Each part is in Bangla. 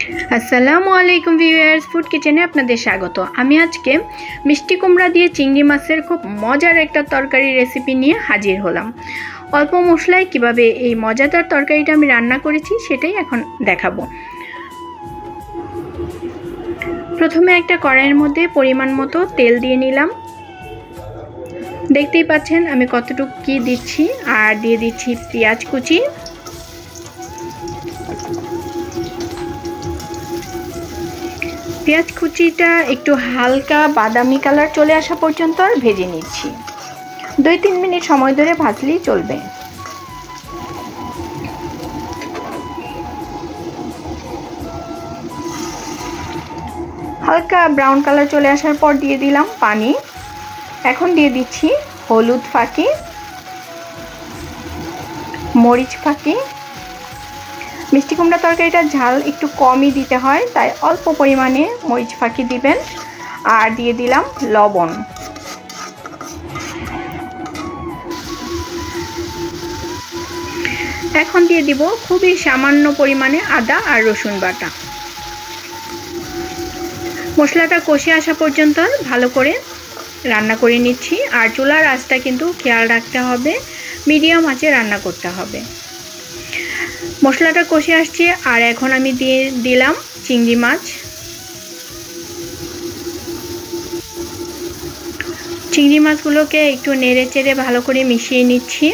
আসসালামু আলাইকুম ভিউয়ার্স, ফুড কিচেনে আপনাদের স্বাগত। আমি আজকে মিষ্টি কুমড়া দিয়ে চিংড়ি মাছের খুব মজার একটা তরকারি রেসিপি নিয়ে হাজির হলাম। অল্প মশলায় কিভাবে এই মজাদার তরকারিটা আমি রান্না করেছি সেটাই এখন দেখাবো। প্রথমে একটা কড়াইয়ের মধ্যে পরিমাণ মতো তেল দিয়ে নিলাম। দেখতেই পাচ্ছেন আমি কতটুকু কি দিচ্ছি, আর দিয়ে দিচ্ছি পেঁয়াজ কুচি, পেঁয়াজ কুচিটা একটু হালকা বাদামি কালার চলে আসা পর্যন্ত আর ভেজে নিচ্ছি। 2-3 মিনিট সময় ধরে ভাজলেই চলবে। হালকা ব্রাউন কালার চলে আসার পর দিয়ে দিলাম পানি। এখন দিয়ে দিচ্ছি হলুদ ফাঁকি, মরিচ ফাঁকি। মিষ্টি কুমড়া তরকারিটা ঝাল একটু কমই দিতে হয়, তাই অল্প পরিমাণে মরিচ ফাঁকি দিবেন। আর দিয়ে দিলাম লবণ। এখন দিয়ে দিব খুবই সামান্য পরিমাণে আদা আর রসুন বাটা। মশলাটা কষে আসা পর্যন্ত ভালো করে রান্না করে নিচ্ছি। আর চুলার আঁচটা কিন্তু খেয়াল রাখতে হবে, মিডিয়াম আঁচে রান্না করতে হবে। মশলাটা কষে আসছে, আর এখন আমি দিয়ে দিলাম চিংড়ি মাছ। চিংড়ি মাছগুলোকে একটু নেড়ে চেড়ে ভালো করে মিশিয়ে নিচ্ছি।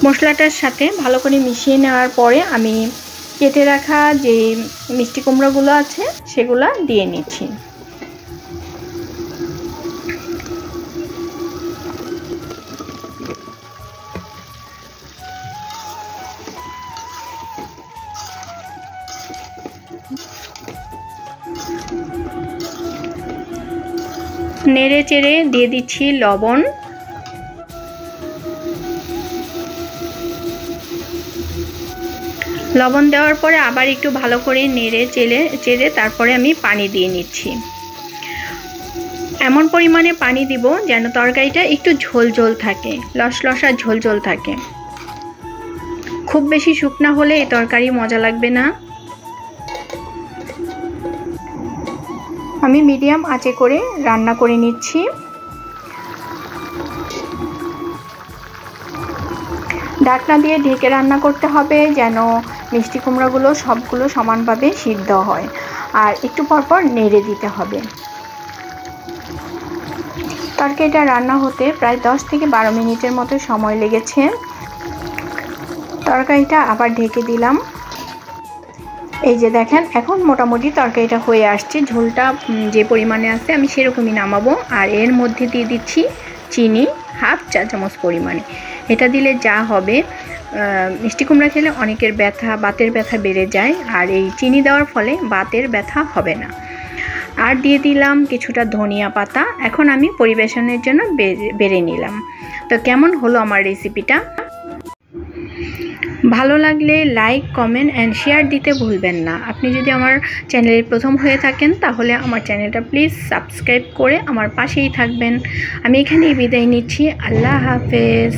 মশলাটার সাথে ভালো করে মিশিয়ে নেওয়ার পরে আমি কেটে রাখা যে মিষ্টি কুমড়োগুলো আছে সেগুলো দিয়ে নিচ্ছি। নেড়ে চেড়ে দিয়ে দিচ্ছি লবণ। লবণ দেওয়ার পরে আবার একটু ভালো করে নেড়ে চেড়ে তারপরে আমি পানি দিয়ে নিচ্ছি। এমন পরিমাণে পানি দিব যেন তরকারিটা একটু ঝোল ঝোল থাকে, লসলসা ঝোল ঝোল থাকে। খুব বেশি শুকনা হলে এই তরকারি মজা লাগবে না। আমি মিডিয়াম আঁচে করে রান্না করে নিচ্ছি। ঢাকনা দিয়ে ঢেকে রান্না করতে হবে যেন মিষ্টি কুমড়াগুলো সবগুলো সমানভাবে সিদ্ধ হয়, আর একটু পরপর নেড়ে দিতে হবে। তরকারিটা রান্না হতে প্রায় 10 থেকে 12 মিনিটের মতো সময় লেগেছে। তরকারিটা আবার ঢেকে দিলাম। এই যে দেখেন, এখন মোটামুটি তরকারিটা হয়ে আসছে। ঝোলটা যে পরিমাণে আছে আমি সেরকমই নামাবো। আর এর মধ্যে দিয়ে দিচ্ছি চিনি, 1/2 চা চামচ পরিমাণে। এটা দিলে যা হবে, মিষ্টি কুমড়া খেলে অনেকের বাতের ব্যথা বেড়ে যায়, আর এই চিনি দেওয়ার ফলে বাতের ব্যথা হবে না। আর দিয়ে দিলাম কিছুটা ধনিয়া পাতা। এখন আমি পরিবেশনের জন্য বেড়ে নিলাম। তো কেমন হলো আমার রেসিপিটা? ভালো লাগলে লাইক, কমেন্ট অ্যান্ড শেয়ার দিতে ভুলবেন না। আপনি যদি আমার চ্যানেলের প্রথম হয়ে থাকেন তাহলে আমার চ্যানেলটা প্লিজ সাবস্ক্রাইব করে আমার পাশেই থাকবেন। আমি এখানেই বিদায় নিচ্ছি। আল্লাহ হাফেজ।